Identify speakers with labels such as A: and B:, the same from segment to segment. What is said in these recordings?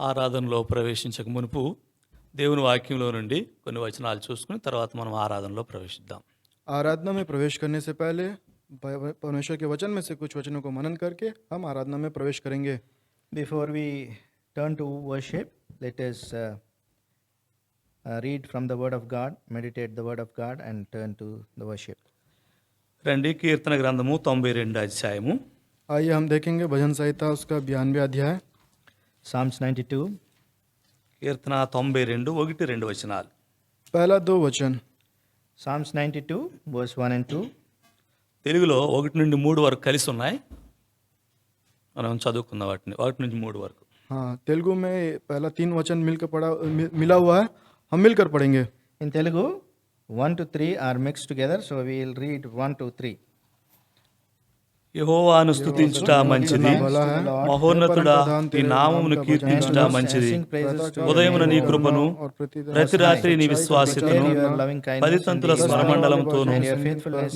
A: ఆరాధనలో ప్రవేశించక మునుపు దేవుని వాక్యంలో నుండి కొన్ని వచనాలు చూసుకుని తర్వాత మనం ఆరాధనలో ప్రవేశిద్దాం.
B: आराधना में प्रवेश करने से पहले परमेश्वर के वचन में से कुछ वचनों को मनन करके हम आराधना में प्रवेश करेंगे.
C: Before we turn to worship, let us read from the Word of God, meditate the Word of God, and turn to the worship.
A: రండి, కీర్తన గ్రంథము 92 అధ్యాయము.
B: आइए हम देखेंगे भजन संहिता उसका 92 अध्याय.
C: Psalms 92,
A: కీర్తన 92 1-2 వచనాలు.
B: पहला 2 वचन.
C: Psalms 92, verse 1 and 2.
A: తెలుగులో 1-3 వరకు కలిసి ఉన్నాయి. మనం చదువుకుందాం వాటిని 1-3 వరకు.
B: हाँ, तेलुगु में पहला 3 वचन मिला हुआ है, हम मिलकर पढ़ेंगे.
C: In Telugu, 1 to 3 are mixed together, so we will read 1 to 3.
A: యెహోవాను స్తుతించుట మంచిది, మహోన్నతుడా నీ నామమును కీర్తించుట మంచిది. ఉదయమున నీ కృపను, ప్రతి రాత్రి నీ విశ్వాస్యతను, 10 తంతుల స్వరమండలంతోను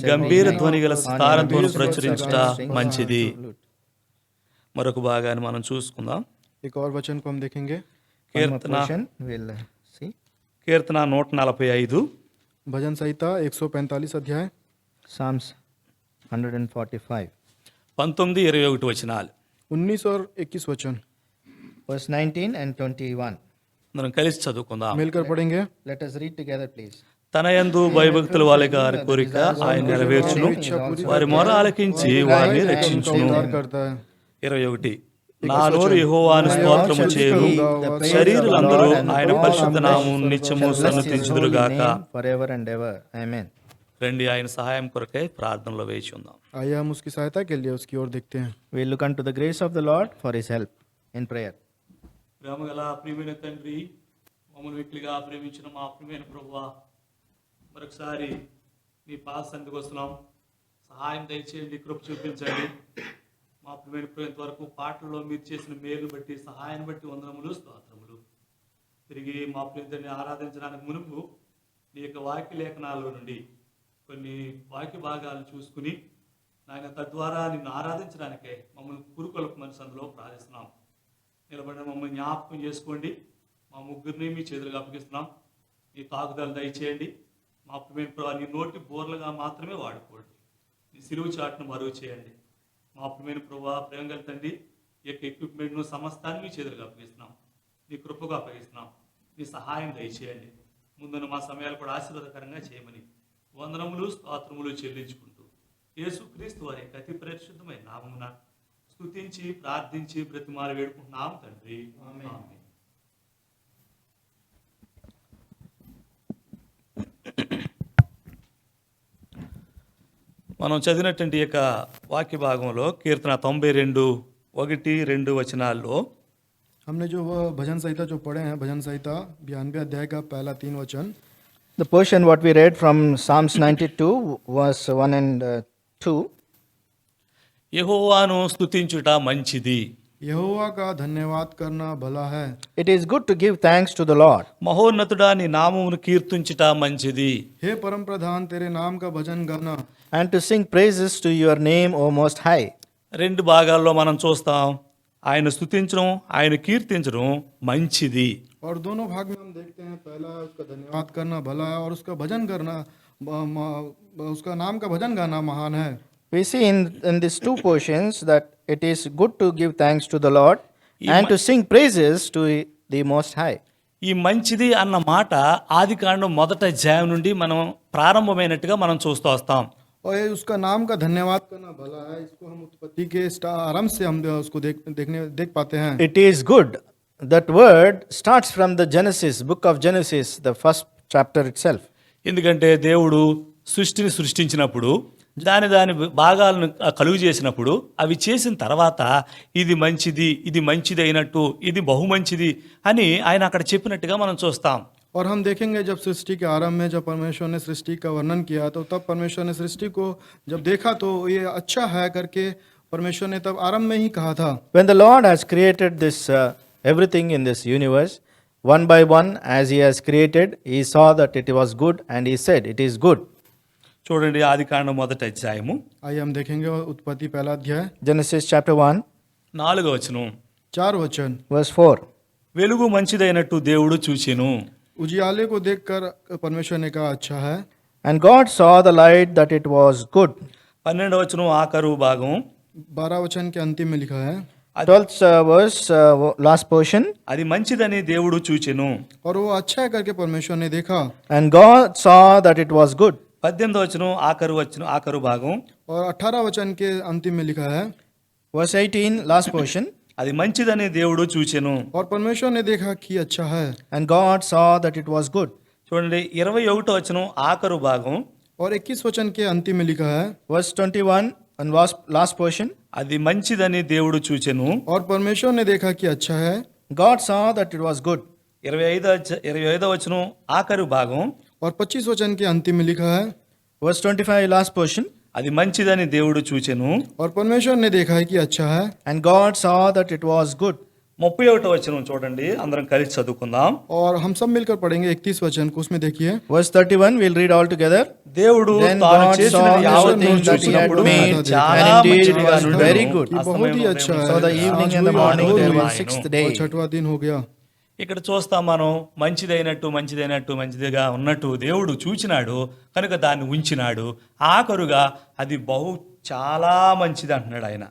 A: గంభీర ధ్వని గల స్థానంతోను ప్రచురించుట మంచిది. మరొక భాగాన్ని మనం చూసుకుందాం.
B: एक और वचन को हम देखेंगे.
C: One more portion we'll see.
A: కీర్తన 145
B: भजन संहिता 145 अध्याय.
C: Psalms 145,
A: 19-21 వచనాలు.
B: 19 और 21 वचन
C: verse 19 and 21.
A: మనం కలిసి చదువుకుందాం.
B: मिलकर पढ़ेंगे.
C: Let us read together, please.
A: తన యందు భయభక్తుల వారి గారి కోరిక ఆయన నెరవేర్చును, వారి మొర ఆలకించి వారిని రక్షించును.
B: उद्धार करता है.
A: 21 నా నోరు యెహోవాను స్తోత్రము చేయును, శరీరులందరూ ఆయన పరిశుద్ధ నామమును నిత్యము సన్నతించుదురుగాక.
C: Forever and ever. Amen.
A: రండి, ఆయన సహాయం కొరకై ప్రార్థనలో వేచి ఉందాం.
B: आइए हम उसकी सहायता के लिए उसकी ओर देखते हैं.
C: We look unto the grace of the Lord for his help in prayer.
A: ప్రేమగల ప్రియమైన తండ్రి, మమ్మల్ని వెక్కిలిగా ప్రేమించిన మా ప్రియమైన ప్రభువా, మరొకసారి మీ పాద సన్నిధికి వస్తున్నాం. సహాయం దయచేయండి, కృప చూపించండి. మా ప్రియమైన ప్రేమ వరకు పాటల్లో మీరు చేసిన మేలు బట్టి, సహాయాన్ని బట్టి వందనములు, స్తోత్రములు. తిరిగి మా ప్రియతని ఆరాధించడానికి మునుపు నీ యొక్క వాక్య లేఖనాల్లో నుండి కొన్ని వాక్య భాగాలు చూసుకుని నాయన తద్వారా నిన్ను ఆరాధించడానికే మమ్మల్ని పురుకొలకు మనసు అందులో ప్రార్థిస్తున్నాం. నిలబడిన మమ్మల్ని జ్ఞాపకం చేసుకోండి. మా ముగ్గురిని మీ చేతులుగా అప్పగిస్తున్నాం. నీ తాకుదలు దయచేయండి. మా ప్రియమైన ప్రభావ నీ నోటి బోర్లుగా మాత్రమే వాడుకోండి. నీ సిలువు చాటును మరుగు చేయండి. మా ప్రియమైన ప్రభావ ప్రేమ గల తండ్రి, ఈ యొక్క ఎక్విప్మెంట్ను సమస్తాన్ని మీ చేతులుగా అప్పగిస్తున్నాం. నీ కృపగా అప్పగిస్తున్నాం. నీ సహాయం దయచేయండి. ముందున్న మా సమయాలు కూడా ఆశీర్వాదకరంగా చేయమని వందనములు, స్తోత్రములు చెల్లించుకుంటూ యేసుక్రీస్తు వారి యొక్క అతి పరిశుద్ధమైన నామమున స్తుతించి ప్రార్థించి బ్రతిమాలి వేడుకుంటున్నాం తండ్రి. ఆమేన్. మనం చదివినటువంటి యొక్క వాక్య భాగంలో కీర్తన 92:1-2 వచనాల్లో
B: हमने जो वो भजन संहिता जो पढ़े हैं, भजन संहिता 92 अध्याय का पहला 3 वचन.
C: The portion what we read from Psalms 92, verse 1 and 2.
A: యెహోవాను స్తుతించుట మంచిది,
B: यहोवा का धन्यवाद करना भला है.
C: It is good to give thanks to the Lord.
A: మహోన్నతుడా నీ నామమును కీర్తించుట మంచిది.
B: हे परम प्रधान, तेरे नाम का भजन गाना.
C: And to sing praises to your name, O Most High.
A: 2 భాగాల్లో మనం చూస్తాం, ఆయన స్తుతించడం, ఆయన కీర్తించడం మంచిది.
B: और दोनों भाग में हम देखते हैं, पहला उसका धन्यवाद करना भला है और उसका भजन करना, उसका नाम का भजन गाना महान है.
C: We see in these two portions that it is good to give thanks to the Lord and to sing praises to the Most High.
A: ఈ మంచిది అన్న మాట ఆదికాండం 1వ అధ్యాయం నుండి మనం ప్రారంభమైనట్టుగా మనం చూస్తూ వస్తాం.
B: और ये उसका नाम का धन्यवाद करना भला है, इसको हम उत्पत्ति के आरंभ से हम उसको देख पाते हैं.
C: It is good. That word starts from the Genesis, book of Genesis, the first chapter itself.
A: ఎందుకంటే దేవుడు సృష్టిని సృష్టించినప్పుడు దాని భాగాలను కలుగు చేసినప్పుడు అవి చేసిన తర్వాత ఇది మంచిది అయినట్టు, ఇది బహుమంచిది అని ఆయన అక్కడ చెప్పినట్టుగా మనం చూస్తాం.
B: और हम देखेंगे जब सृष्टि के आरंभ में जब परमेश्वर ने सृष्टि का वर्णन किया, तो तब परमेश्वर ने सृष्टि को जब देखा तो ये अच्छा है करके परमेश्वर ने तब आरंभ में ही कहा था.
C: When the Lord has created this everything in this universe, one by one as he has created, he saw that it was good and he said it is good.
A: చూడండి, ఆదికాండం 1వ అధ్యాయము.
B: आइए हम देखेंगे उत्पत्ति पहला अध्याय
C: Genesis chapter 1,
A: 4వ వచనం.
B: 4 वचन.
C: verse 4.
A: వెలుగు మంచిదైనట్టు దేవుడు చూచెను.
B: उजियाले को देखकर परमेश्वर ने कहा अच्छा है।
C: And God saw the light that it was good.
A: 12వ వచనం ఆఖరు భాగం.
B: 12 वचन के अंतिम में लिखा है
C: 12th verse, last portion.
A: అది మంచిదని దేవుడు చూచెను.
B: और वो अच्छा है करके परमेश्वर ने देखा।
C: And God saw that it was good.
A: 18వ వచనం ఆఖరు భాగం.
B: और 18 वचन के अंतिम में लिखा है
C: Verse 18, last portion.
A: అది మంచిదని దేవుడు చూచెను.
B: और परमेश्वर ने देखा कि अच्छा है।
C: And God saw that it was good.
A: చూడండి 21వ వచనం ఆఖరు భాగం.
B: और 21 वचन के अंतिम में लिखा है
C: Verse 21 and last portion.
A: అది మంచిదని దేవుడు చూచెను.
B: और परमेश्वर ने देखा कि अच्छा है।
C: God saw that it was good.
A: 25వ వచనం ఆఖరు భాగం.
B: और 25 वचन के अंतिम में लिखा है
C: Verse 25, last portion.
A: అది మంచిదని దేవుడు చూచెను.
B: और परमेश्वर ने देखा है कि अच्छा है।
C: And God saw that it was good.
A: 31వ వచనం చూడండి, అందరం కలిసి చదువుకుందాం.
B: और हम सब मिलकर पढ़ेंगे 31 वचन को, उसमें देखिए
C: Verse 31, we'll read all together.
A: దేవుడు
C: Then
A: తాను
C: God
A: చేసిన
C: saw
A: యావత్తు
C: everything that he had
A: చూసినప్పుడు
C: made,
A: చాలా
C: and indeed it
A: మంచిదిగా
C: was
A: నుండెను.
C: very good.
B: कि बहुत ही अच्छा है।
C: So the evening
B: आज
C: and the
B: हुई
C: morning
B: और
C: there
B: हुई,
C: was sixth day.
B: और छठवां दिन हो गया।
A: ఇక్కడ చూస్తాం మనం, మంచిదిగా ఉన్నట్టు దేవుడు చూచినాడు కనుక దాన్ని ఉంచినాడు. ఆఖరుగా అది చాలా మంచిది అంటున్నాడు ఆయన.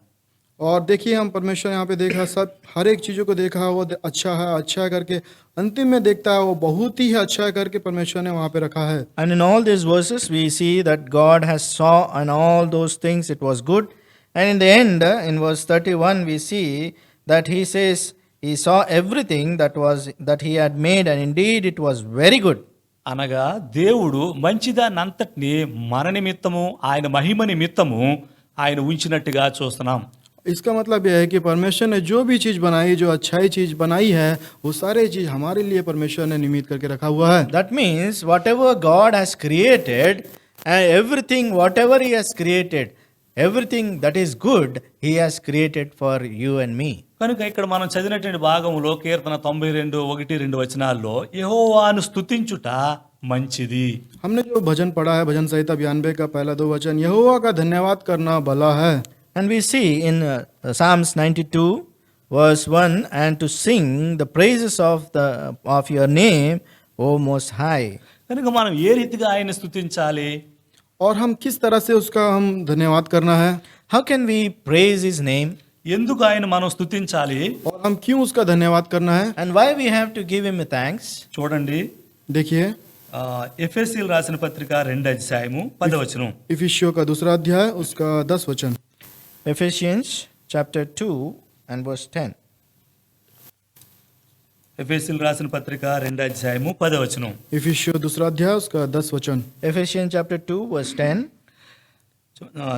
B: और देखिए हम परमेश्वर यहाँ पे देखा, सब हर एक चीज़ों को देखा, वो अच्छा है करके अंतिम में देखता है वो बहुत ही अच्छा है करके परमेश्वर ने वहाँ पे रखा है।
C: And in all these verses we see that God has saw and all those things it was good. And in the end, in verse 31, we see that he says he saw everything that he had made, and indeed it was very good.
A: అనగా దేవుడు మంచిదానంతటిని మన నిమిత్తము ఆయన మహిమ నిమిత్తము ఆయన ఉంచినట్టుగా చూస్తున్నాం.
B: इसका मतलब यह है कि परमेश्वर ने जो भी चीज़ बनाई, जो अच्छाई चीज़ बनाई है, वो सारे चीज़ हमारे लिए परमेश्वर ने निमित्त करके रखा हुआ है।
C: That means whatever God has created, and everything whatever he has created, everything that is good he has created for you and me.
A: కనుక ఇక్కడ మనం చదివినటువంటి భాగంలో కీర్తన 92:1-2 వచనాల్లో యెహోవాను స్తుతించుట మంచిది.
B: हमने जो भजन पढ़ा है, भजन संहिता 92 का पहला 2 वचन, यहोवा का धन्यवाद करना भला है।
C: And we see in Psalms 92 verse 1, and to sing the praises of your name, O Most High.
A: కనుక మనం ఏ రీతిగా ఆయన స్తుతించాలి?
B: और हम किस तरह से उसका हम धन्यवाद करना है,
C: How can we praise his name,
A: ఎందుకు ఆయన మనం స్తుతించాలి?
B: और हम क्यों उसका धन्यवाद करना है?
C: and why we have to give him thanks?
A: చూడండి,
B: देखिए
A: ఎఫెసీయులకు రాసిన పత్రిక 2 వచనం.
B: इफिसियों का 2 अध्याय उसका 10 वचन।
C: Ephesians chapter 2 and verse 10.
A: ఎఫెసీయులకు రాసిన పత్రిక 2 వచనం.
B: इफिसियों 2 अध्याय उसका 10 वचन।
C: Ephesians chapter 2 verse 10.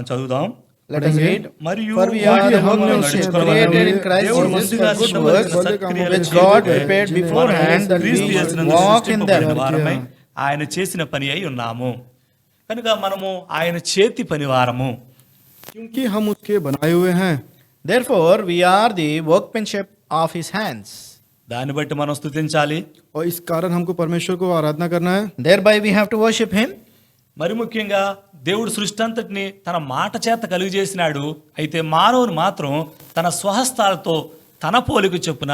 A: చదువుదాం.
C: Let us read.
A: మరియు
C: For we are the
B: हमने
C: workmanship
B: उसे
C: created in
B: बनाए
C: Christ
A: దేవుడు
C: Jesus
A: ముందుగా
C: for good
A: సిద్ధపరిచిన
C: works,
A: సత్క్రియలు
C: which
A: చేయుటకై
C: God prepared beforehand that we
A: క్రీస్తు యేసునందు
C: walk in them.
A: సృష్టింపబడిన వారమై ఆయన చేసిన పని అయి ఉన్నాము. కనుక మనము ఆయన చేతి పనివారము.
B: क्योंकि हम उसके बनाए हुए हैं,
C: Therefore, we are the workmanship of his hands.
A: దాన్ని బట్టి మనం స్తుతించాలి.
B: और इस कारण हमको परमेश्वर को आराधना करना है।
C: Thereby, we have to worship him.
A: మరి ముఖ్యంగా దేవుడు సృష్టి అంతటిని తన మాట చేత కలుగజేసినాడు. అయితే మానవుని మాత్రం తన స్వహస్తాలతో తన పోలిక చొప్పున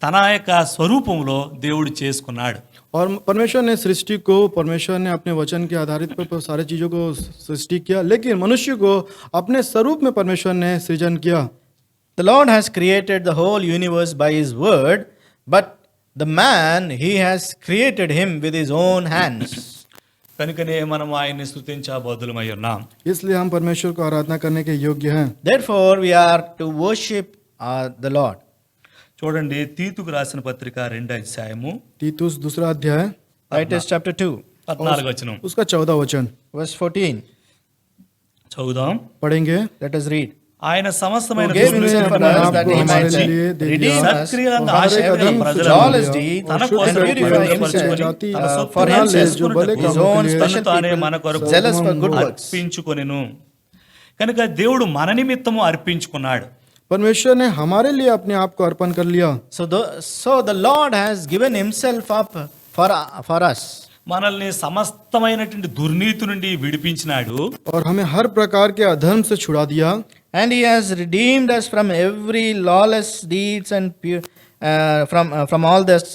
A: తన యొక్క స్వరూపంలో దేవుడు చేసుకున్నాడు.
B: और परमेश्वर ने सृष्टि को, परमेश्वर ने अपने वचन के आधारित पर सारे चीज़ों को सृष्टि किया, लेकिन मनुष्य को अपने स्वरूप में परमेश्वर ने सृजन किया।
C: The Lord has created the whole universe by his word, but the man, he has created him with his own hands.
A: కనుకనే మనం ఆయన్ని స్తుతించబోదులమై ఉన్నాం.
B: इसलिए हम परमेश्वर को आराधना करने के योग्य हैं।
C: Therefore, we are to worship the Lord.
A: చూడండి, తీతుకు రాసిన పత్రిక 2
B: तीतुस 2 अध्याय
C: Titus chapter 2,
A: 14 వచనం.
B: उसका 14 वचन
C: verse 14.
A: చదువుదాం.
B: पढ़ेंगे।
C: Let us read.
A: ఆయన సమస్తమైన
C: Who gave
A: దుష్టులను
C: himself for
B: अपने
C: us
B: आप
C: that
B: को
C: he
B: हमारे
C: might
B: लिए दे
C: redeem
B: दिया,
C: us
A: సత్క్రియలను
B: और हर एक
A: ఆశీర్వదించిన
B: अधर्म से
A: ప్రజలను
C: lawless
B: छुड़ा
C: deeds
A: తన
B: और शुद्ध
A: కోసం
C: and
B: करके
C: purify
B: जाति
C: himself
B: for
C: for himself
B: जो भले
C: his
B: कामों
C: own
B: के लिए
C: special
A: తానే
C: people,
A: మన కొరకు
C: zealous for good works.
A: అర్పించుకొనెను. కనుక దేవుడు మన నిమిత్తము అర్పించుకున్నాడు.
B: परमेश्वर ने हमारे लिए अपने आप को अर्पण कर लिया।
C: So the Lord has given himself up for us.
A: మనల్ని సమస్తమైనటువంటి దుర్నీతి నుండి విడిపించినాడు.
B: और हमें हर प्रकार के अधर्म से छुड़ा दिया।
C: And he has redeemed us from every lawless deeds from all this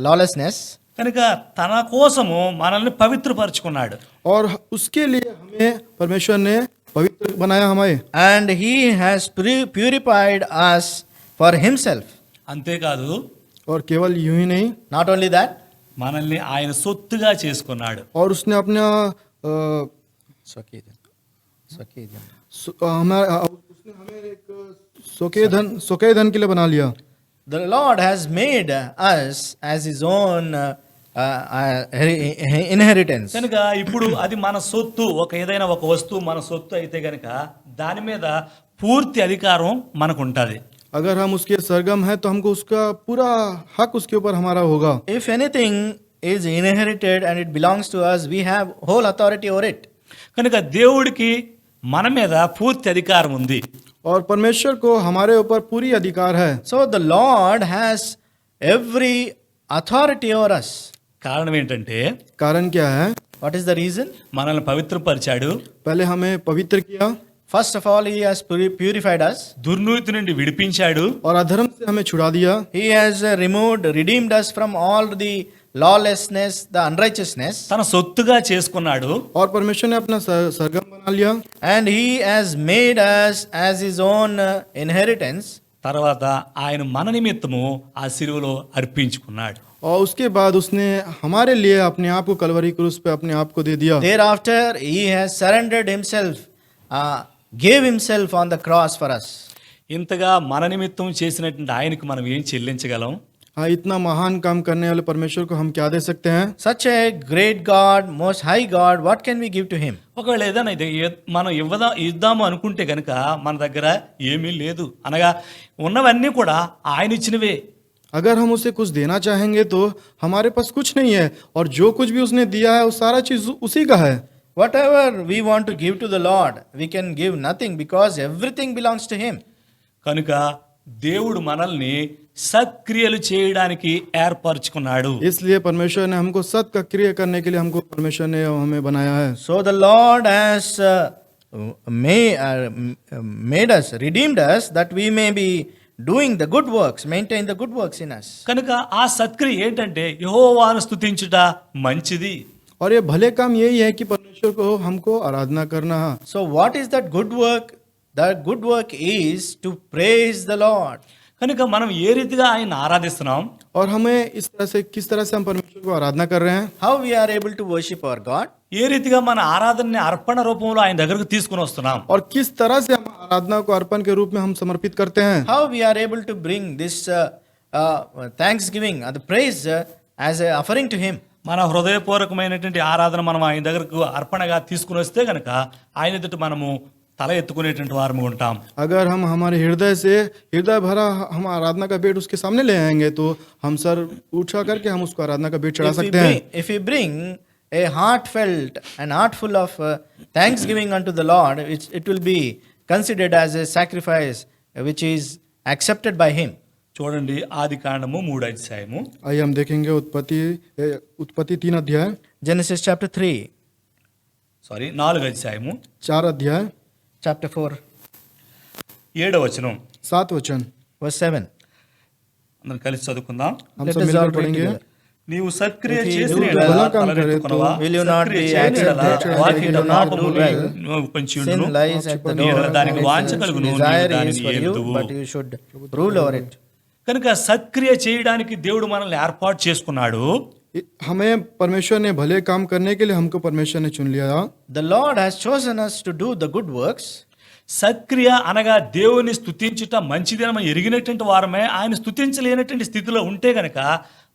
C: lawlessness.
A: కనుక తన కోసము మనల్ని పవిత్రపరుచుకున్నాడు.
B: और उसके लिए हमें परमेश्वर ने पवित्र बनाया हमें,
C: And he has purified us for himself.
A: అంతేకాదు
B: और केवल यूं ही नहीं,
C: Not only that,
A: మనల్ని ఆయన సొత్తుగా చేసుకున్నాడు.
B: और उसने अपना हमारा उसने हमें एक सोके धन के लिए बना लिया.
C: the Lord has made us as his own inheritance.
A: కనుక ఇప్పుడు అది మన సొత్తు. ఏదైనా ఒక వస్తువు మన సొత్తు అయితే గనక దాని మీద పూర్తి అధికారం మనకు ఉంటుంది.
B: अगर हम उसके सरगम हैं तो हमको उसका पूरा हक उसके ऊपर हमारा होगा.
C: If anything is inherited and it belongs to us, we have whole authority over it.
A: కనుక దేవుడికి మన మీద పూర్తి అధికారం ఉంది.
B: और परमेश्वर को हमारे ऊपर पूरी अधिकार है.
C: So the Lord has every authority over us.
A: కారణం ఏంటంటే
B: कारण क्या है?
C: What is the reason?
A: మనల్ని పవిత్రపరిచాడు.
B: पहले हमें पवित्र किया
C: First of all, he has purified us.
A: దుర్నీతి నుండి విడిపించాడు.
B: और अधर्म से हमें छुड़ा दिया.
C: He has redeemed us from all the lawlessness, the unrighteousness.
A: తన సొత్తుగా చేసుకున్నాడు.
B: और परमेश्वर ने अपना सरगम बना लिया.
C: And he has made us as his own inheritance.
A: తర్వాత ఆయన మన నిమిత్తము ఆ శిలువలో అర్పించుకున్నాడు.
B: और उसके बाद उसने हमारे लिए अपने आप को कलवरी क्रूस पे अपने आप को दे दिया.
C: Thereafter, he has surrendered himself, gave himself on the cross for us.
A: ఇంతగా మన నిమిత్తం చేసినటువంటి ఆయనకు మనం ఏం చెల్లించగలం?
B: हाँ, इतना महान काम करने वाले परमेश्वर को हम क्या दे सकते हैं?
C: Such a great God, most high God, what can we give to him?
A: ఒకవేళ ఏదైనా మనం ఇద్దాము అనుకుంటే గనక మన దగ్గర ఏమీ లేదు. అనగా ఉన్నవన్నీ కూడా ఆయన ఇచ్చినవే.
B: अगर हम उसे कुछ देना चाहेंगे तो हमारे पास कुछ नहीं है, और जो कुछ भी उसने दिया है वो सारा चीज उसी का है.
C: Whatever we want to give to the Lord, we can give nothing because everything belongs to him.
A: కనుక దేవుడు మనల్ని సత్క్రియలు చేయడానికి ఏర్పరచుకున్నాడు.
B: इसलिए परमेश्वर ने हमको सत का क्रिया करने के लिए हमको परमेश्वर ने हमें बनाया है.
C: So the Lord has made us, redeemed us, that we may be doing the good works, maintain the good works in us.
A: కనుక ఆ సత్క్రియ ఏంటంటే యెహోవాను స్తుతించుట మంచిది.
B: और ये भले काम यही है कि परमेश्वर को हमको आराधना करना है.
C: So what is that good work? That good work is to praise the Lord.
A: కనుక మనం ఏ రీతిగా ఆయన ఆరాధిస్తున్నాం?
B: और हमें किस तरह से हम परमेश्वर को आराधना कर रहे हैं?
C: How we are able to worship our God?
A: ఏ రీతిగా మన ఆరాధనని అర్పణ రూపంలో ఆయన దగ్గరకు తీసుకుని వస్తున్నాం?
B: और किस तरह से हम आराधना को अर्पण के रूप में हम समर्पित करते हैं?
C: How we are able to bring this thanksgiving or the praise as an offering to him?
A: మన హృదయపూర్వకమైనటువంటి ఆరాధన మనం ఆయన దగ్గరకు అర్పణగా తీసుకుని వస్తే గనక ఆయన ఎదుట మనము తల ఎత్తుకునేటువంటి వారము ఉంటాం.
B: अगर हम हमारे हृदय भरा हम आराधना का बेट उसके सामने ले आएंगे तो हम सर उठा करके हम उसको आराधना का बेट चढ़ा सकते हैं.
C: If we bring a heartfelt and heartful of thanksgiving unto the Lord, it will be considered as a sacrifice which is accepted by him.
A: చూడండి ఆది కాండము 3వ అధ్యాయము.
B: आइए हम देखेंगे उत्पत्ति 3 अध्याय,
C: Genesis chapter 3,
A: 4వ అధ్యాయము
B: 4 अध्याय,
C: chapter 4,
A: 7వ వచనం.
B: 7 वचन.
C: verse 7.
A: అందరం కలిసి చదువుకుందాం.
B: हम
C: Let
B: सब
C: us all
B: मिलकर
C: read
B: पढ़ेंगे.
C: together.
A: నీవు సత్క్రియ
C: If he
A: చేసిన
C: do
A: ఎడల
B: भला काम
A: తలనెత్తుకొనవా?
C: will you not be
A: సత్క్రియ చేయని ఎడల
C: accepted?
A: వాకిట
C: If you do not do
A: పాపములు
C: well,
A: నువ్వు కొంచెం
C: Sin
A: ఉండును.
C: lies at the
A: నీ
C: door.
A: ఎడల దానికి
C: Its
A: వాంఛ కలుగును, నీవు
C: desire
A: దానిని
C: is for you,
A: ఏలుదువు.
C: but you should rule over it.
A: కనుక సత్క్రియ చేయడానికి దేవుడు మనల్ని ఏర్పాటు చేసుకున్నాడు.
B: हमें परमेश्वर ने भले काम करने के लिए हमको परमेश्वर ने चुन लिया.
C: The Lord has chosen us to do the good works.
A: సత్క్రియ అనగా దేవుని స్తుతించుట మంచిదని మనం ఎరిగినటువంటి వారమే. ఆయన స్తుతించలేనటువంటి స్థితిలో ఉంటే గనక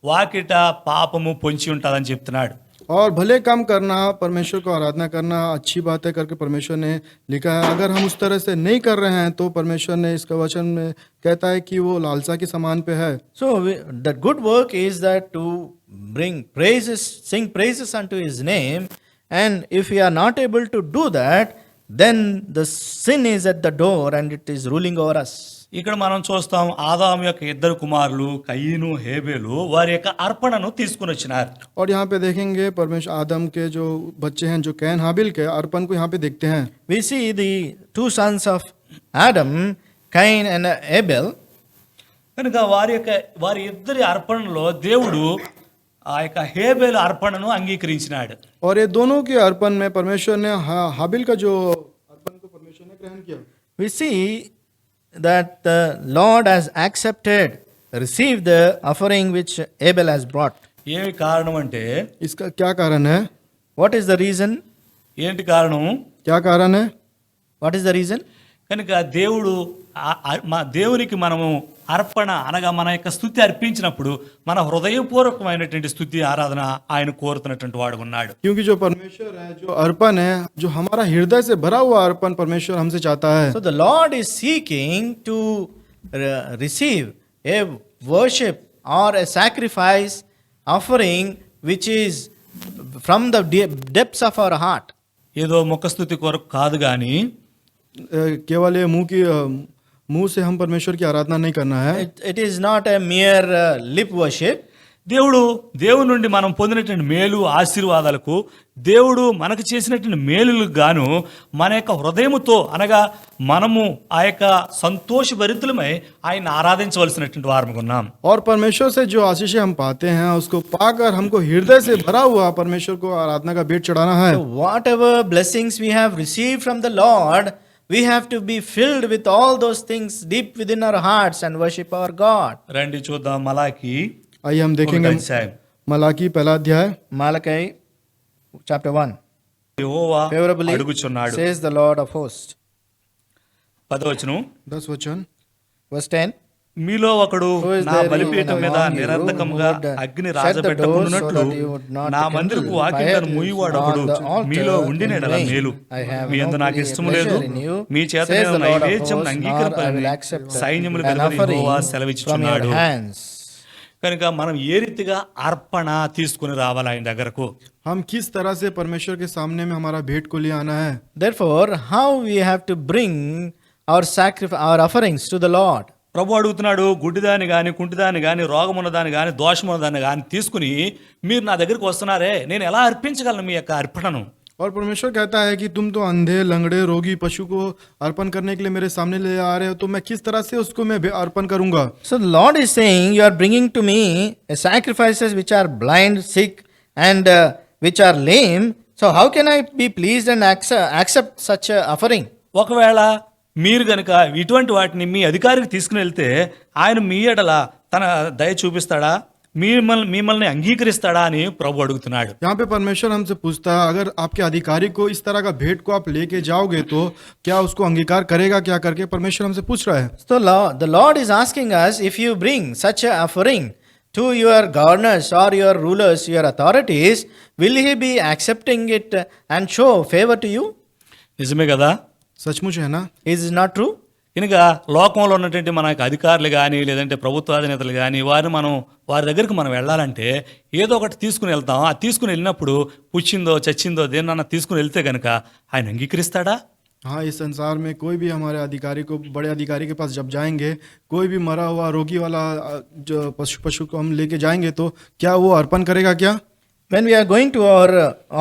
A: వాకిట పాపము పొంచి ఉంటుందని చెప్తున్నాడు.
B: और भले काम करना, परमेश्वर को आराधना करना अच्छी बात है करके परमेश्वर ने लिखा है. अगर हम उस तरह से नहीं कर रहे हैं तो परमेश्वर ने इसका वचन में कहता है कि वो लालसा के समान पे है.
C: So the good work is that to bring praises, sing praises unto his name, and if we are not able to do that, then the sin is at the door and it is ruling over us.
A: ఇక్కడ మనం చూస్తాం ఆదాము యొక్క 2 కుమారులు కయీను హేబెలు వారి యొక్క అర్పణను తీసుకుని వచ్చినారు.
B: और यहाँ पे देखेंगे परमेश्वर आदम के जो बच्चे हैं, जो कैन हाबिल के अर्पण को यहाँ पे देखते हैं.
C: We see the two sons of Adam, Cain and Abel.
A: కనుక వారి ఇద్దరి అర్పణలో దేవుడు ఆ యొక్క హేబేలు అర్పణను అంగీకరించినాడు.
B: और ये दोनों के अर्पण में परमेश्वर ने हाबिल का जो अर्पण को परमेश्वर ने ग्रहण किया.
C: We see that the Lord has accepted, received the offering which Abel has brought.
A: ఏమి కారణం అంటే,
B: इसका क्या कारण है?
C: What is the reason?
A: ఏంటి కారణం?
B: क्या कारण है?
C: What is the reason?
A: కనుక దేవునికి మనము అర్పణ అనగా మన యొక్క స్తుతి అర్పించినప్పుడు మన హృదయపూర్వకమైనటువంటి స్తుతి ఆరాధన ఆయన కోరుతున్నటువంటి వాడు ఉన్నాడు.
B: क्योंकि जो परमेश्वर है, जो अर्पण है, जो हमारा हृदय से भरा हुआ अर्पण परमेश्वर हमसे चाहता है.
C: So the Lord is seeking to receive a worship or a sacrifice offering which is from the depths of our heart.
A: ఏదో ముఖస్తుతి కొరకు కాదు కానీ
B: केवल ये मुंह से हम परमेश्वर की आराधना नहीं करना है.
C: It is not a mere lip worship.
A: దేవుని నుండి మనం పొందినటువంటి మేలు ఆశీర్వాదాలకు, దేవుడు మనకు చేసినటువంటి మేలులకు గాను మన యొక్క హృదయముతో అనగా మనము ఆ యొక్క సంతోషభరితులమై ఆయన ఆరాధించవలసినటువంటి వారముగా ఉన్నాం.
B: और परमेश्वर से जो आशीषें हम पाते हैं उसको पाकर हमको हृदय से भरा हुआ परमेश्वर को आराधना का भेंट चढ़ाना है.
C: So whatever blessings we have received from the Lord, we have to be filled with all those things deep within our hearts and worship our God.
A: రండి చూద్దాం మలాకి
B: आइए हम देखेंगे
A: अध्याय.
B: मलाकी पहला अध्याय
C: Malachi chapter 1.
A: Jehovah
C: Favorably
A: అడుగుచున్నాడు.
C: says the Lord of hosts.
A: 10వ వచనం,
B: 10 वचन.
C: Verse 10.
A: మీలో ఒకడు
C: Who is
A: నా
C: there
A: బలిపీఠం
C: even
A: మీద
C: among you
A: నిరర్ధకముగా
C: who would
A: అగ్ని
C: shut the
A: రాజబెట్టకుండానట్లు
C: doors so that you would not
A: నా
C: kindle
A: మందిరపు
C: fire
A: వాకిట్లను మూయివాడు ఒకడు
C: on the altar
A: మీలో
C: in
A: ఉండినెడల
C: vain.
A: మేలు.
C: I have
A: మీ యందు
C: no
A: నాకు ఇష్టము లేదు,
C: pleasure in you,
A: మీ చేత
C: says
A: నేను
C: the Lord of
A: నైవేద్యం
C: hosts, nor I
A: అంగీకరింపని
C: will accept
A: సైన్యములు
C: an
A: కలుగుని
C: offering
A: Jehovah
C: from your
A: సెలవిచ్చుచున్నాడు.
C: hands.
A: కనుక మనం ఏ రీతిగా అర్పణ తీసుకుని రావాలి ఆయన దగ్గరకు?
B: हम किस तरह से परमेश्वर के सामने में हमारा भेंट को ले आना है.
C: Therefore, how we have to bring our our offerings to the Lord.
A: ప్రభు అడుగుతున్నాడు, గుడ్డిదాన్ని కానీ కుంటిదాన్ని కానీ రోగమున్నదాన్ని కానీ దోషమున్నదాన్ని కానీ తీసుకుని మీరు నా దగ్గరికి వస్తున్నారే, నేను ఎలా అర్పించగలను మీ యొక్క అర్పణను?
B: और परमेश्वर कहता है कि तुम तो अंधे, लंगड़े, रोगी पशु को अर्पण करने के लिए मेरे सामने ले आ रहे हो, तो मैं किस तरह से उसको मैं अर्पण करूंगा.
C: So the Lord is saying, you are bringing to me sacrifices which are blind, sick, and which are lame. So how can I be pleased and accept such a offering?
A: ఒకవేళ మీరు గనుక ఇటువంటి వాటిని మీ అధికారికి తీసుకుని వెళ్తే ఆయన మీ ఎడల తన దయ చూపిస్తాడా, మిమ్మల్ని అంగీకరిస్తాడా అని ప్రభు అడుగుతున్నాడు.
B: यहाँ पे परमेश्वर हमसे पूछता है, अगर आपके अधिकारी को इस तरह का भेंट को आप लेके जाओगे तो क्या उसको अंगीकार करेगा, क्या करके परमेश्वर हमसे पूछ रहा है.
C: So the Lord is asking us, if you bring such a offering to your governors or your rulers, your authorities, will he be accepting it and show favor to you?
A: నిజమే కదా?
B: सचमुच है ना.
C: Is it not true?
A: కనుక లోకంలో ఉన్నటువంటి మన యొక్క అధికారులు కానీ లేదంటే ప్రభుత్వ అధినేతలు కానీ వారి దగ్గరికి మనం వెళ్ళాలంటే ఏదో ఒకటి తీసుకుని వెళ్తాం. ఆ తీసుకుని వెళ్ళినప్పుడు పుచ్చిందో చచ్చిందో దేన్నన్నా తీసుకుని వెళ్తే కనుక ఆయన అంగీకరిస్తాడా?
B: हाँ, इस संसार में कोई भी हमारे अधिकारी को, बड़े अधिकारी के पास जब जाएंगे, कोई भी मरा हुआ रोगी वाला जो पशु को हम लेके जाएंगे तो क्या वो अर्पण करेगा क्या?
C: When we are going to our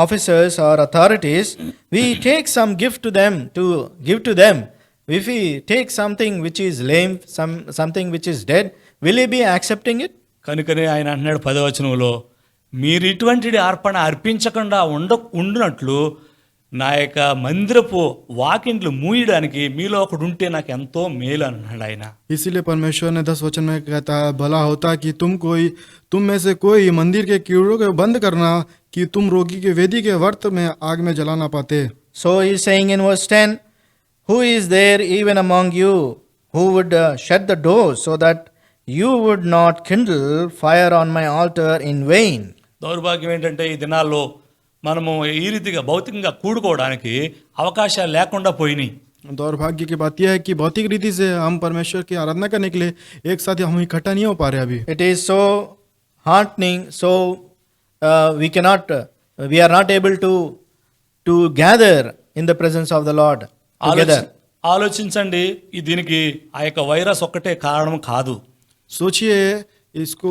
C: officers or authorities, we take some gift to them to give to them. If we take something which is lame, something which is dead, will he be accepting it?
A: కనుకనే ఆయన అంటున్నాడు 10వ వచనంలో, మీరు ఇటువంటి అర్పణ అర్పించకుండా ఉండునట్లు నా యొక్క మందిరపు వాకింట్లు మూయడానికి మీలో ఒకడు ఉంటే నాకు ఎంతో మేలు అన్నాడు ఆయన.
B: इसीलिए परमेश्वर ने 10 वचन में कहता है, भला होता कि तुम में से कोई मंदिर के कीड़ों को बंद करना, कि तुम रोगी के वेदी के वर्त में आग में जला ना पाते.
C: So he is saying in verse 10, who is there even among you who would shut the door so that you would not kindle fire on my altar in vain?
A: దౌర్భాగ్యం ఏంటంటే ఈ దినాల్లో మనము ఈ రీతిగా భౌతికంగా కూడుకోవడానికి అవకాశాలు లేకుండా పోయినాయి.
B: दौर्भाग्य की बात यह है कि भौतिक रीति से हम परमेश्वर की आराधना करने के लिए एक साथ हम इकट्ठा नहीं हो पा रहे अभी.
C: It is so heartening, so we are not able to gather in the presence of the Lord together.
A: ఆలోచించండి, దీనికి ఆ యొక్క వైరస్ ఒక్కటే కారణం కాదు.
B: सोचिए, इसको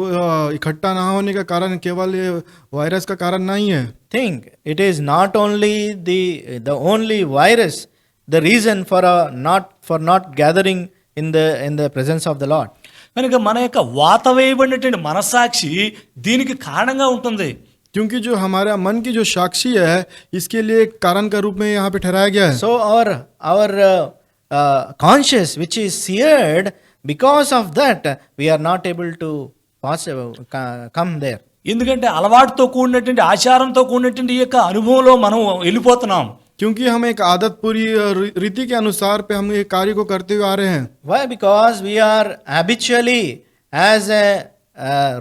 B: इकट्ठा ना होने का कारण केवल ये वायरस का कारण नहीं है.
C: Think, it is not only the only virus, the reason for not gathering in the presence of the Lord.
A: కనుక మన యొక్క వాత వేయబడినటువంటి మనసాక్షి దీనికి కారణంగా ఉంటుంది.
B: क्योंकि जो हमारा मन की जो साक्षी है इसके लिए एक कारण का रूप में यहाँ पे ठहराया गया है.
C: So our conscience, which is seared, because of that we are not able to come there.
A: ఎందుకంటే అలవాటుతో కూడినటువంటి ఆచారంతో కూడినటువంటి ఈ యొక్క అనుభవంలో మనం వెళ్ళిపోతున్నాం.
B: क्योंकि हम एक आदत पूरी रीति के अनुसार पे हम ये कार्य को करते हुए आ रहे हैं.
C: Why? Because we are habitually, as a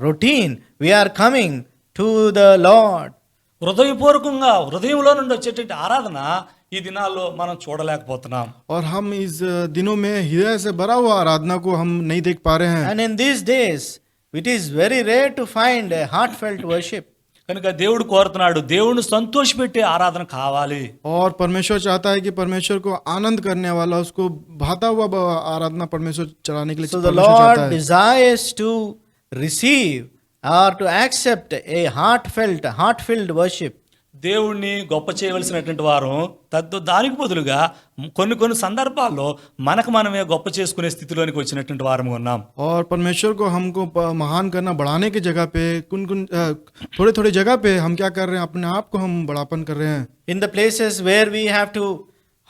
C: routine, we are coming to the Lord.
A: హృదయపూర్వకంగా హృదయంలో నుండి వచ్చేటువంటి ఆరాధన ఈ దినాల్లో మనం చూడలేకపోతున్నాం.
B: और हम इस दिनों में हृदय से भरा हुआ आराधना को हम नहीं देख पा रहे हैं.
C: And in these days, it is very rare to find a heartfelt worship.
A: కనుక దేవుడు కోరుతున్నాడు, దేవుడిని సంతోషపెట్టే ఆరాధన కావాలి.
B: और परमेश्वर चाहता है कि परमेश्वर को आनंद करने वाला, उसको भाता हुआ आराधना परमेश्वर चलाने के लिए
C: So the
B: परमेश्वर चाहता
C: Lord
B: है.
C: desires to receive or to accept a heart-filled worship.
A: దేవుణ్ణి గొప్ప చేయవలసినటువంటి వారు దానికి బదులుగా కొన్ని సందర్భాల్లో మనకు మనమే గొప్ప చేసుకునే స్థితిలోనికి వచ్చినటువంటి వారము ఉన్నాం.
B: और परमेश्वर को हमको महान करना बढ़ाने की जगह पे थोड़े जगह पे हम क्या कर रहे हैं, अपने आप को हम बड़ापन कर रहे हैं.
C: In the places where we have to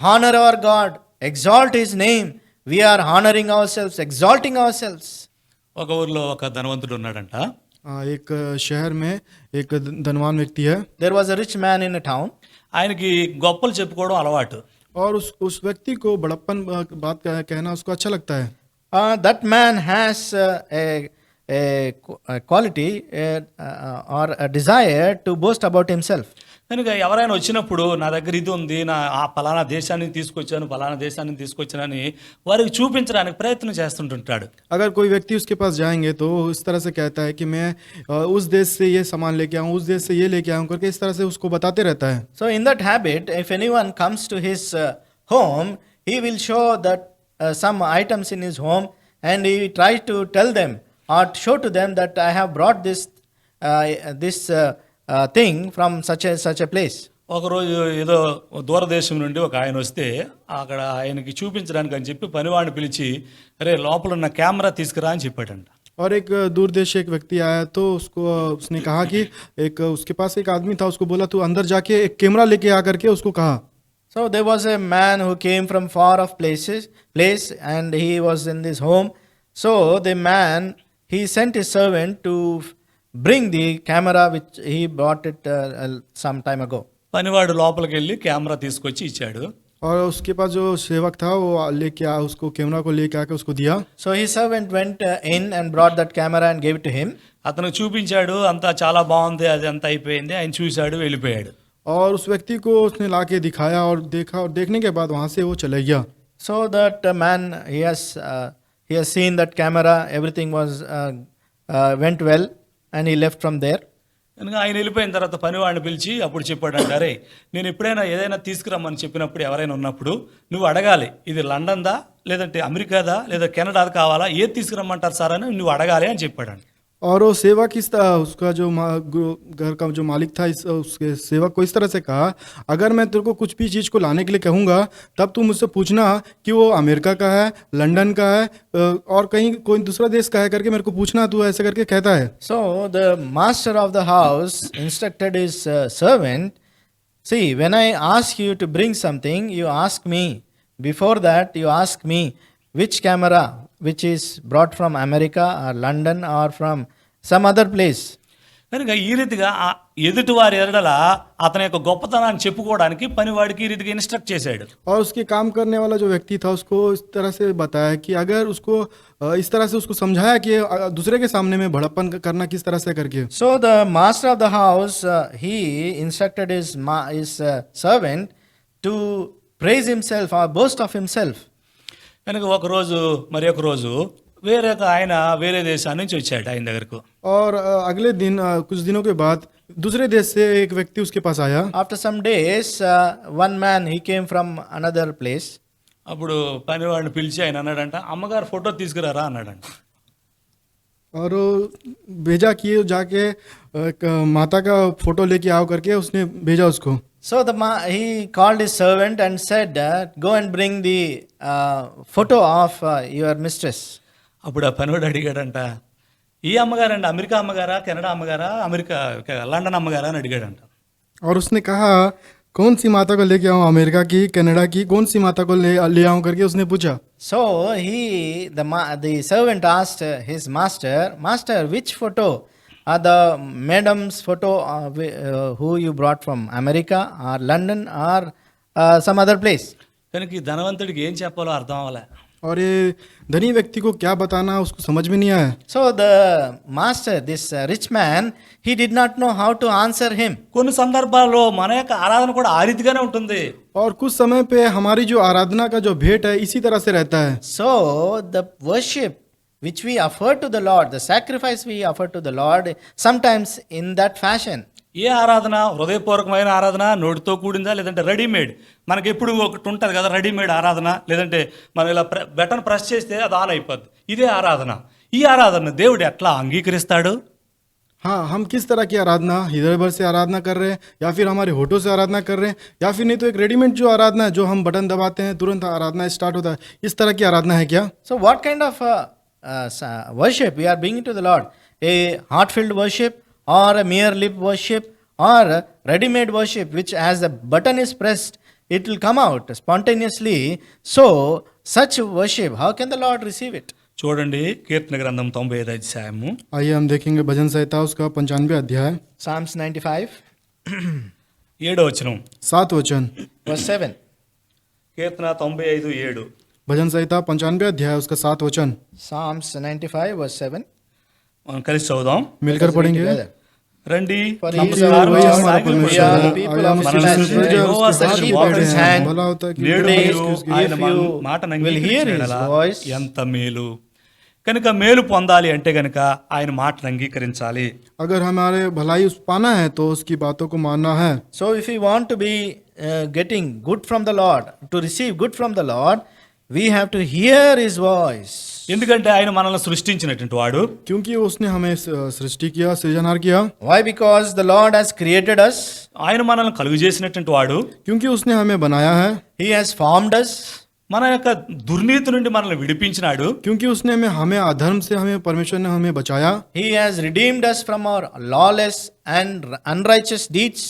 C: honor our God, exalt His name, we are honoring ourselves, exalting ourselves.
A: ఒక ఊర్లో ఒక ధనవంతుడు ఉన్నాడంట.
B: एक शहर में एक धनवान व्यक्ति है.
C: There was a rich man in a town.
A: ఆయనకి గొప్పలు చెప్పుకోవడం అలవాటు.
B: और उस व्यक्ति को बड़प्पन बात कहना उसको अच्छा लगता है.
C: That man has a quality or a desire to boast about himself.
A: కనుక ఎవరైనా వచ్చినప్పుడు నా దగ్గర ఇది ఉంది, నా ఆ పలానా దేశాన్ని తీసుకొచ్చానని వారికి చూపించడానికి ప్రయత్నం చేస్తుంటుంటాడు.
B: अगर कोई व्यक्ति उसके पास जाएंगे तो इस तरह से कहता है कि मैं उस देश से ये सामान लेके आऊँ, उस देश से ये लेके आऊँ करके इस तरह से उसको बताते रहता है.
C: So in that habit, if anyone comes to his home, he will show that some items in his home, and he tries to tell them or show to them that I have brought this thing from such a place.
A: ఒకరోజు ఏదో దూరదేశం నుండి ఒక ఆయన వస్తే అక్కడ ఆయనకి చూపించడానికి అని చెప్పి పనివాడిని పిలిచి, అరే లోపల ఉన్న కెమెరా తీసుకురా అని చెప్పాడంట.
B: और एक दूर देश एक व्यक्ति आया तो उसने कहा कि उसके पास एक आदमी था, उसको बोला तू अंदर जाके एक कैमरा लेके आ करके उसको कहा.
C: So there was a man who came from far off place, and he was in this home. So the man, he sent his servant to bring the camera which he bought it some time ago.
A: పనివాడు లోపలికి వెళ్ళి camera తీసుకొచ్చి ఇచ్చాడు.
B: और उसके पास जो सेवक था वो लेके आया, उसको कैमरा को लेके आके उसको दिया.
C: So his servant went in and brought that camera and gave it to him.
A: అతను చూపించాడు, అంతా చాలా బాగుంది, అది అంతా అయిపోయింది, ఆయన చూశాడు, వెళ్ళిపోయాడు.
B: और उस व्यक्ति को उसने लाके दिखाया और देखा, और देखने के बाद वहाँ से वो चले गया.
C: So that man, he has seen that camera, everything was went well, and he left from there.
A: కనుక ఆయన వెళ్ళిపోయిన తర్వాత పనివాడిని పిలిచి అప్పుడు చెప్పాడంట, అరే నేను ఎప్పుడైనా ఏదైనా తీసుకురమ్మని చెప్పినప్పుడు ఎవరైనా ఉన్నప్పుడు నువ్వు అడగాలి, ఇది లండన్దా లేదంటే అమెరికాదా లేదా కెనడాదా కావాలా, ఏది తీసుకురమ్మంటారు సార్ అని నువ్వు అడగాలి అని చెప్పాడంట.
B: और वो सेवक उसका जो घर का जो मालिक था, उसके सेवक को इस तरह से कहा, अगर मैं तेरे को कुछ भी चीज़ को लाने के लिए कहूँगा तब तू मुझसे पूछना कि वो अमेरिका का है, लंदन का है और कहीं कोई दूसरा देश का है करके मेरे को पूछना, तू ऐसे करके कहता है.
C: So the master of the house instructed his servant, see, when I ask you to bring something, you ask me. Before that, you ask me which camera, which is brought from America or London or from some other place.
A: కనుక ఈ రీతిగా ఎదుటి వారి ఎడల అతని యొక్క గొప్పతనాన్ని చెప్పుకోవడానికి పనివాడికి ఈ రీతిగా ఇన్స్ట్రక్ట్ చేశాడు.
B: और उसके काम करने वाला जो व्यक्ति था उसको इस तरह से बताया कि अगर उसको इस तरह से उसको समझाया कि दूसरे के सामने में भड़प्पन करना किस तरह से करके.
C: So the master of the house, he instructed his servant to praise himself or boast of himself.
A: కనుక ఒకరోజు వేరే ఆయన వేరే దేశాన్ని నుంచి వచ్చాడు ఆయన దగ్గరకు.
B: और अगले दिन कुछ दिनों के बाद दूसरे देश से एक व्यक्ति उसके पास आया.
C: After some days, one man, he came from another place.
A: అప్పుడు పనివాడిని పిలిచి ఆయన అన్నాడంట, అమ్మగారు ఫోటో తీసుకురారా అన్నాడంట.
B: और भेजा कि जाके एक माता का फोटो लेके आओ करके उसने भेजा उसको.
C: So he called his servant and said, go and bring the photo of your mistress.
A: అప్పుడు ఆ పనివాడు అడిగాడంట, ఈ అమ్మగారండి అమెరికా అమ్మగారా, కెనడా అమ్మగారా, లండన్ అమ్మగారా అని అడిగాడంట.
B: और उसने कहा कौन सी माता को लेके आऊँ, अमेरिका की, कनाडा की, कौन सी माता को ले आऊँ करके उसने पूछा.
C: So the servant asked his master, which photo are the madam's photo who you brought from America or London or some other place?
A: కనుక ఈ ధనవంతుడికి ఏం చెప్పాలో అర్థం అవ్వలే.
B: और ये धनी व्यक्ति को क्या बताना उसको समझ में नहीं आया.
C: So the master, this rich man, he did not know how to answer him.
A: కొన్ని సందర్భాల్లో మన యొక్క ఆరాధన కూడా ఆ రీతిగానే ఉంటుంది.
B: और कुछ समय पे हमारी जो आराधना का जो भेंट है इसी तरह से रहता है.
C: So the worship which we offer to the Lord, the sacrifice we offer to the Lord, sometimes in that fashion.
A: ఏ ఆరాధన హృదయపూర్వకమైన ఆరాధన, నోటితో కూడిందా, లేదంటే రెడీమేడ్. మనకి ఎప్పుడు ఒకటి ఉంటుంది కదా రెడీమేడ్ ఆరాధన, లేదంటే మనం ఇలా బటన్ ప్రెస్ చేస్తే అది ఆన్ అయిపోద్ది. ఇదే ఆరాధన. ఈ ఆరాధన దేవుడు ఎట్లా అంగీకరిస్తాడు?
B: हाँ, हम किस तरह की आराधना, हृदय भर से आराधना कर रहे हैं या फिर हमारे होठों से आराधना कर रहे हैं, या फिर नहीं तो एक रेडीमेड जो आराधना है जो हम बटन दबाते हैं तुरंत आराधना स्टार्ट होता है, इस तरह की आराधना है क्या?
C: So what kind of worship we are bringing to the Lord? A heart-filled worship or a mere lip worship or a ready-made worship which as the button is pressed, it will come out spontaneously. So such worship, how can the Lord receive it?
A: చూడండి కీర్తన గ్రంథం 95 అధ్యాయము.
B: आइए हम देखेंगे भजन संहिता उसका 95 अध्याय
C: Psalms 95,
A: 7వ వచనం.
B: 7 वचन.
C: verse 7.
A: కీర్తన 95:7.
B: भजन संहिता 95 अध्याय उसका 7 वचन.
C: Psalms 95, verse 7.
A: మనం కలిసి చదువుదాం.
B: मिलकर पढ़ेंगे.
C: Together.
A: రండి
C: For he
A: నమస్కారం
B: वही
A: చేసి
B: हमारा
A: సాగిలపడి
C: We are the
B: परमेश्वर
C: people
B: है.
C: of
B: हम
C: his
B: उसके
C: hand.
B: सृष्टि
A: यहोवा
B: उसके हाथ
A: सृष्टि
B: में
A: वाक
B: बैठे
A: his
B: हैं.
C: hand.
B: भला होता है कि
A: నేడు
C: Today,
A: మీరు ఆయన
C: if you
A: మాటను
C: will hear his
A: అంగీకరించడలా
C: voice,
A: ఎంత మేలు. కనుక మేలు పొందాలి అంటే గనుక ఆయన మాటను అంగీకరించాలి.
B: अगर हमारे भलाई पाना है तो उसकी बातों को मानना है.
C: So if we want to be getting good from the Lord, to receive good from the Lord, we have to hear his voice.
A: ఎందుకంటే ఆయన మనల్ని సృష్టించినటువంటి వాడు.
B: क्योंकि उसने हमें सृष्टि किया, सृजनहार किया.
C: Why? Because the Lord has created us.
A: ఆయన మనల్ని కలుగు చేసినటువంటి వాడు.
B: क्योंकि उसने हमें बनाया है.
C: He has formed us.
A: మన యొక్క దుర్నీతి నుండి మనల్ని విడిపించినాడు.
B: क्योंकि उसने हमें अधर्म से हमें परमेश्वर ने हमें बचाया.
C: He has redeemed us from our lawless and unrighteous deeds.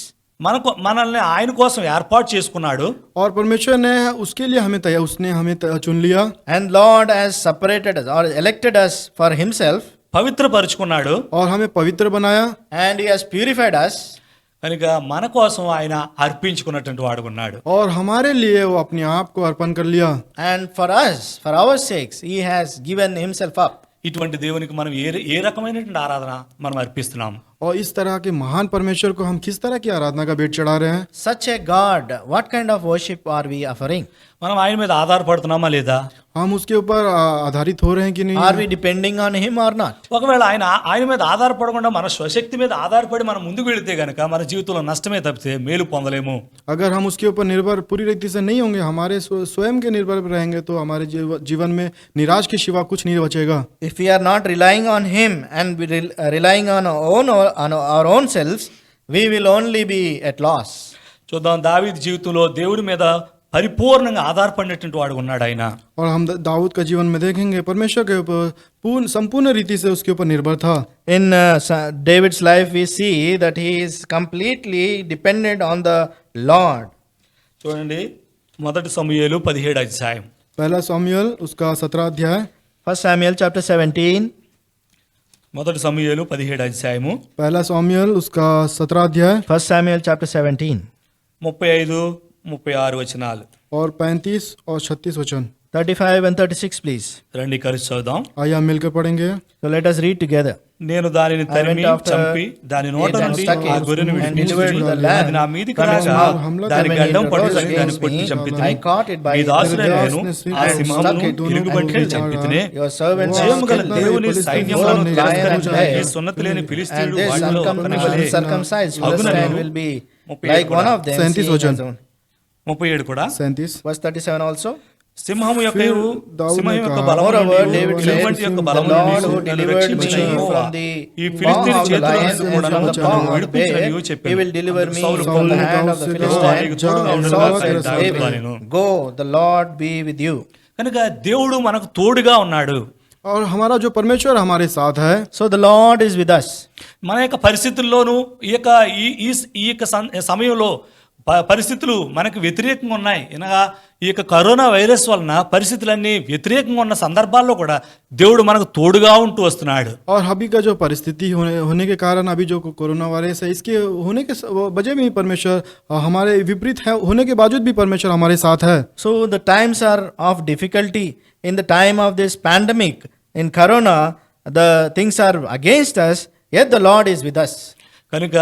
A: మనల్ని ఆయన కోసం ఏర్పాటు చేసుకున్నాడు.
B: और परमेश्वर ने उसके लिए उसने हमें चुन लिया.
C: And Lord has separated us or elected us for himself.
A: పవిత్రపరుచుకున్నాడు.
B: और हमें पवित्र बनाया.
C: And he has purified us.
A: కనుక మన కోసం ఆయన అర్పించుకున్నటువంటి వాడు ఉన్నాడు.
B: और हमारे लिए वो अपने आप को अर्पण कर लिया.
C: And for us, for our sakes, he has given himself up.
A: ఇటువంటి దేవునికి మనం ఏ రకమైనటువంటి ఆరాధన మనం అర్పిస్తున్నాం?
B: और इस तरह के महान परमेश्वर को हम किस तरह की आराधना का भेंट चढ़ा रहे हैं?
C: Such a God, what kind of worship are we offering?
A: మనం ఆయన మీద ఆధారపడుతున్నామా లేదా?
B: हम उसके ऊपर आधारित हो रहे हैं कि नहीं?
C: Are we depending on him or not?
A: ఒకవేళ ఆయన మీద ఆధారపడకుండా మన స్వశక్తి మీద ఆధారపడి మనం ముందుకు వెళితే గనక మన జీవితంలో నష్టమే తప్పితే మేలు పొందలేము.
B: अगर हम उसके ऊपर निर्भर पूरी रीति से नहीं होंगे, हमारे स्वयं के निर्भर रहेंगे, तो हमारे जीवन में निराश के सिवा कुछ नहीं बचेगा.
C: If we are not relying on him and we relying on our own selves, we will only be at loss.
A: చూద్దాం దావీదు జీవితంలో దేవుడి మీద పరిపూర్ణంగా ఆధారపడినటువంటి వాడు ఉన్నాడు ఆయన.
B: और हम दाऊद का जीवन में देखेंगे परमेश्वर के ऊपर संपूर्ण रीति से उसके ऊपर निर्भर था.
C: In David's life, we see that he is completely dependent on the Lord.
A: చూడండి 1 సమూయేలు 17 అధ్యాయం.
B: पहला सामुएल उसका 17 अध्याय.
C: 1 Samuel chapter 17.
A: 1 సమూయేలు 17 అధ్యాయము.
B: पहला सामुएल उसका 17 अध्याय
C: 1 Samuel chapter 17.
A: 35-36 వచనాలు.
B: और 35 और 36 वचन.
C: 35 and 36, please.
A: రండి కలిసి చదువుదాం.
B: आइए हम मिलकर पढ़ेंगे.
C: So let us read together.
A: నేను దానిని తరిమి
C: after
A: చంపి దాని నోట
C: it and
A: నుండి
C: struck
A: ఆ
C: it
A: గొర్రెను
C: and
A: విడిపించి
C: delivered the lamb
A: అది నా మీదికి
C: from his
A: రాగా
C: mouth.
A: దాని
C: When
A: గడ్డం
C: it
A: పట్టుకొని
C: rose
A: దాన్ని
C: against
A: కొట్టి
C: me,
A: చంపితిని.
C: I caught it by
A: me
C: its
A: దాసుడైన
C: tail
A: నేను ఆ
C: and
A: సింహమును
C: struck it
A: ఎలుగుబంటిని
C: and
A: చంపితిని.
C: your servant
A: జీవముగల
B: was
A: దేవుని
B: killed.
A: సైన్యములను
B: Lion
A: తిరస్కరించిన
C: and
A: ఈ సున్నతి లేని
C: And
A: ఫిలిష్తీయుడు
C: this
A: వాటిలో ఒకని వలె
C: uncircumcised
A: అగునను.
C: Philistine will be
A: 37
C: like one of them.
B: 37
C: seeing
B: वचन.
C: his own.
A: 37 కూడా
B: 37.
C: Verse 37 also.
A: సింహము యొక్క
B: फिर दाऊद
A: సింహం
B: ने
A: యొక్క
B: कहा,
A: బలము
C: Moreover,
A: నుండి
C: David
A: ఎలుగుబంటి యొక్క
C: said,
A: బలము
C: "The
A: నుండి
C: Lord who
A: నన్ను
C: delivered
A: రక్షించిన
C: me
A: యెహోవా
C: from the
A: ఈ
C: paw
A: ఫిలిష్తీయుని
C: of the
A: చేతిలో
C: lion
A: నుండి
C: and
A: కూడా
C: from the paw
A: నన్ను
C: of the
A: విడిపించని
C: bear,
A: చెప్పాను.
C: he will deliver me
A: Saul
C: from the
B: soul
C: hand
B: ने
C: of the
B: कहा,
C: Philistine."
B: जा,
C: And
B: जा,
C: Saul
B: जा,
C: said,
B: जा,
C: "David, go, the Lord be with you."
A: కనుక దేవుడు మనకు తోడుగా ఉన్నాడు.
B: और हमारा जो परमेश्वर हमारे साथ है,
C: So the Lord is with us.
A: మన యొక్క పరిస్థితుల్లోనూ ఈ యొక్క ఈ యొక్క సమయంలో పరిస్థితులు మనకు వ్యతిరేకంగా ఉన్నాయి. అనగా ఈ యొక్క కరోనా వైరస్ వలన పరిస్థితులన్నీ వ్యతిరేకంగా ఉన్న సందర్భాల్లో కూడా దేవుడు మనకు తోడుగా ఉంటూ వస్తున్నాడు.
B: और अभी का जो परिस्थिति होने के कारण अभी जो कोरोना वायरस है, इसके होने के वजह में ही परमेश्वर हमारे विपरीत है, होने के बावजूद भी परमेश्वर हमारे साथ है.
C: So the times are of difficulty. In the time of this pandemic, in corona, the things are against us, yet the Lord is with us.
A: కనుక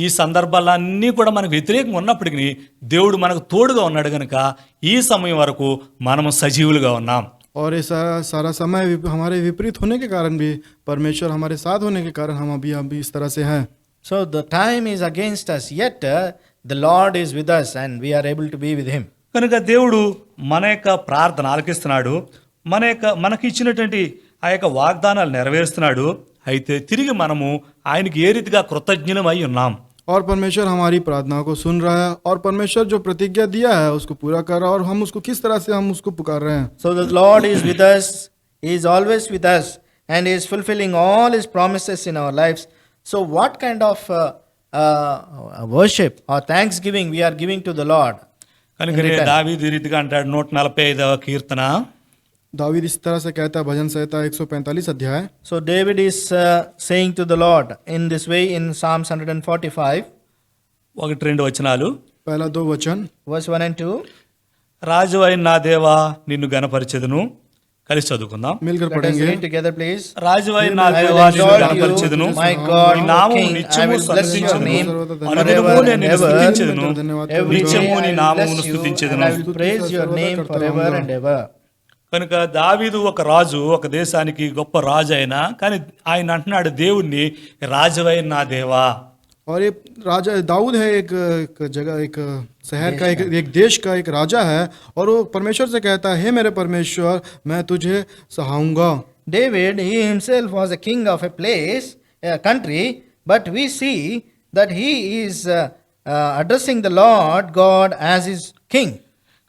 A: ఈ సందర్భాలన్నీ కూడా మనకు వ్యతిరేకంగా ఉన్నప్పటికీ దేవుడు మనకు తోడుగా ఉన్నాడు కనుక ఈ సమయం వరకు మనము సజీవులుగా ఉన్నాం.
B: और ऐसा सारा समय हमारे विपरीत होने के कारण भी परमेश्वर हमारे साथ होने के कारण हम अभी इस तरह से हैं.
C: So the time is against us, yet the Lord is with us and we are able to be with Him.
A: కనుక దేవుడు మన యొక్క ప్రార్థన ఆలకిస్తున్నాడు, మనకి ఇచ్చినటువంటి ఆ యొక్క వాగ్దానాలు నెరవేరుస్తున్నాడు. అయితే తిరిగి మనము ఆయనకి ఏ రీతిగా కృతజ్ఞులం అయి ఉన్నాం.
B: और परमेश्वर हमारी प्रार्थना को सुन रहा है और परमेश्वर जो प्रतिज्ञा दिया है उसको पूरा कर रहा है और हम उसको किस तरह से हम उसको पुकार रहे हैं.
C: So the Lord is with us, He is always with us and He is fulfilling all His promises in our lives. So what kind of worship or thanksgiving we are giving to the Lord?
A: కనుక దావీదు ఈ రీతిగా అంటాడు 145వ కీర్తన.
B: दावीद इस तरह से कहता है, भजन संहिता 145 अध्याय.
C: So David is saying to the Lord in this way in Psalms 145,
A: 1-2 వచనాలు.
B: पहला 2 वचन.
C: verse 1 and 2.
A: రాజు అయిన నా దేవా నిన్ను గణపరిచెదను. కలిసి చదువుకుందాం.
B: मिलकर
C: Let us
B: पढ़ेंगे.
C: read together, please.
A: రాజు అయిన నా
C: I will
A: దేవా నిన్ను
C: exalt
A: గణపరిచెదను.
C: you, my God,
A: నీ
C: O
A: నామము
C: King. I
A: నిత్యము
C: will bless your
A: స్తుతించెదను.
C: name
A: అనుదినము
C: forever
A: నేను
C: and
A: నిన్ను
C: ever.
A: స్తుతించెదను.
C: Every day
A: నిత్యము నీ
C: I will
A: నామమును
C: bless you and
A: స్తుతించెదను.
C: I will praise your name forever and ever.
A: కనుక దావీదు ఒక రాజు, ఒక దేశానికి గొప్ప రాజు అయినా కానీ ఆయన అంటున్నాడు దేవుణ్ణి రాజువైన నా దేవా.
B: और ये राजा दाऊद है, एक जगह, एक शहर का, एक देश का एक राजा है और वो परमेश्वर से कहता है, हे मेरे परमेश्वर मैं तुझे सहाऊंगा.
C: David, he himself was a king of a place, a country, but we see that he is addressing the Lord God as his king.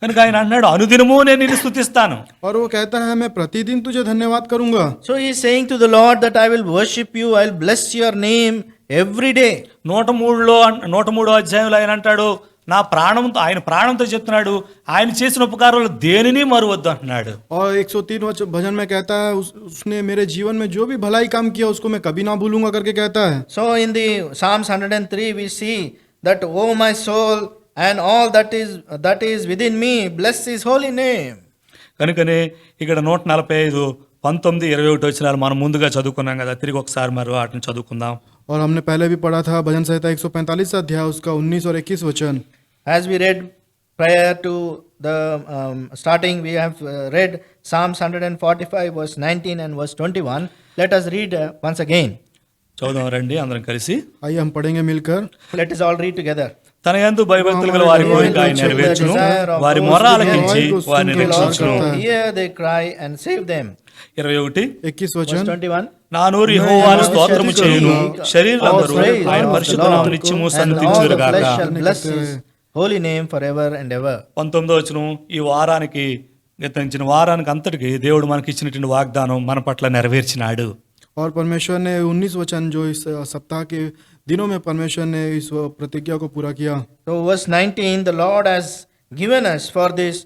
A: కనుక ఆయన అంటున్నాడు అనుదినము నేను నిన్ను స్తుతిస్తాను.
B: और वो कहता है मैं प्रतिदिन तुझे धन्यवाद करूंगा.
C: So he is saying to the Lord that I will worship you, I will bless your name every day.
A: 103వ అధ్యాయంలో ఆయన అంటాడు నా ప్రాణంతో, ఆయన ప్రాణంతో చెప్తున్నాడు ఆయన చేసిన ఉపకారాలు దేనిని మరువద్దు అంటున్నాడు.
B: और 103 भजन में कहता है उसने मेरे जीवन में जो भी भलाई काम किया उसको मैं कभी ना भूलूंगा करके कहता है.
C: So in the Psalms 103 we see that, oh my soul and all that is within me, bless his holy name.
A: కనుకనే ఇక్కడ 145, 19, 21 వచనాలు మనం ముందుగా చదువుకున్నాం కదా, తిరిగి ఒకసారి మరి వాటిని చదువుకుందాం.
B: और हमने पहले भी पढ़ा था भजन संहिता 145 अध्याय उसका 19 और 21 वचन.
C: As we read prior to the starting, we have read Psalms 145 verse 19 and verse 21. Let us read once again.
A: చదువుదాం రండి అందరం కలిసి.
B: आइए हम पढ़ेंगे मिलकर.
C: Let us all read together.
A: తన యందు భయభక్తులు గల వారి కోరిక ఆయన నెరవేర్చును, వారి మొర ఆలకించి వారిని
C: Will
A: రక్షించును.
C: also hear their cry and save them.
A: 21
B: 21
C: Verse
B: वचन.
C: 21.
A: నా నోరు యెహోవాను స్తోత్రము చేయును, శరీరులందరూ
C: praise
A: ఆయన
C: of the
A: పరిశుద్ధ
C: Lord,
A: నామమును నిత్యము
C: and all the
A: సన్నుతించుదురుగాక.
C: flesh shall bless his holy name forever and ever.
A: 19వ వచనం ఈ వారానికి గతించిన వారానికి అంతటికి దేవుడు మనకి ఇచ్చినటువంటి వాగ్దానం మన పట్ల నెరవేర్చినాడు.
B: और परमेश्वर ने 19 वचन जो इस सप्ताह के दिनों में परमेश्वर ने इस प्रतिज्ञा को पूरा किया.
C: So verse 19, the Lord has given us for this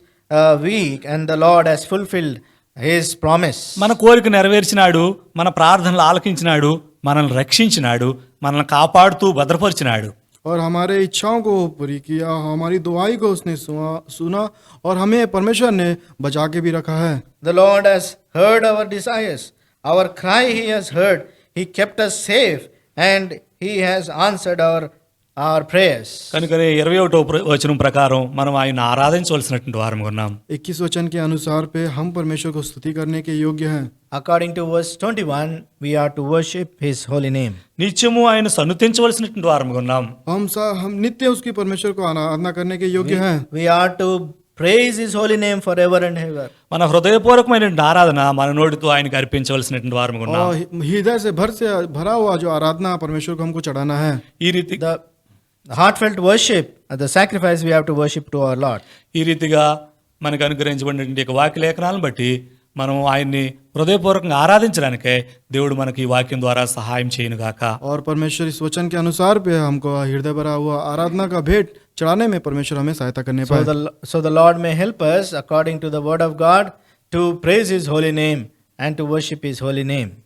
C: week and the Lord has fulfilled his promise.
A: మన కోరిక నెరవేర్చినాడు, మన ప్రార్థనలు ఆలకించినాడు, మనల్ని రక్షించినాడు, మనల్ని కాపాడుతూ భద్రపరిచినాడు.
B: और हमारे इच्छाओं को पूरी किया, हमारी दुआई को उसने सुना और हमें परमेश्वर ने बचा के भी रखा है.
C: The Lord has heard our desires. Our cry he has heard. He kept us safe and he has answered our prayers.
A: కనుకనే 21వ వచనం ప్రకారం మనం ఆయన ఆరాధించవలసినటువంటి వారము ఉన్నాం.
B: 21 वचन के अनुसार पे हम परमेश्वर को स्तुति करने के योग्य हैं.
C: According to verse 21, we are to worship his holy name.
A: నిత్యము ఆయన సన్నుతించవలసినటువంటి వారము ఉన్నాం.
B: हम नित्य उसकी परमेश्वर को आराधना करने के योग्य हैं.
C: We are to praise his holy name forever and ever.
A: మన హృదయపూర్వకమైనటువంటి ఆరాధన మన నోటితో ఆయనకి అర్పించవలసినటువంటి వారము ఉన్నాం.
B: और हृदय से भरा हुआ जो आराधना परमेश्वर को हमको चढ़ाना है.
A: ఈ రీతి
C: The heartfelt worship, the sacrifice we have to worship to our Lord.
A: ఈ రీతిగా మనకు అనుగ్రహించబడినటువంటి వాక్య లేఖనాలను బట్టి మనం ఆయన్ని హృదయపూర్వకంగా ఆరాధించడానికే దేవుడు మనకి ఈ వాక్యం ద్వారా సహాయం చేయనుగాక.
B: और परमेश्वर इस वचन के अनुसार भी हमको हृदय भरा हुआ आराधना का भेंट चढ़ाने में परमेश्वर हमें सहायता करने पाए.
C: So the Lord may help us according to the word of God to praise His holy name and to worship His holy name.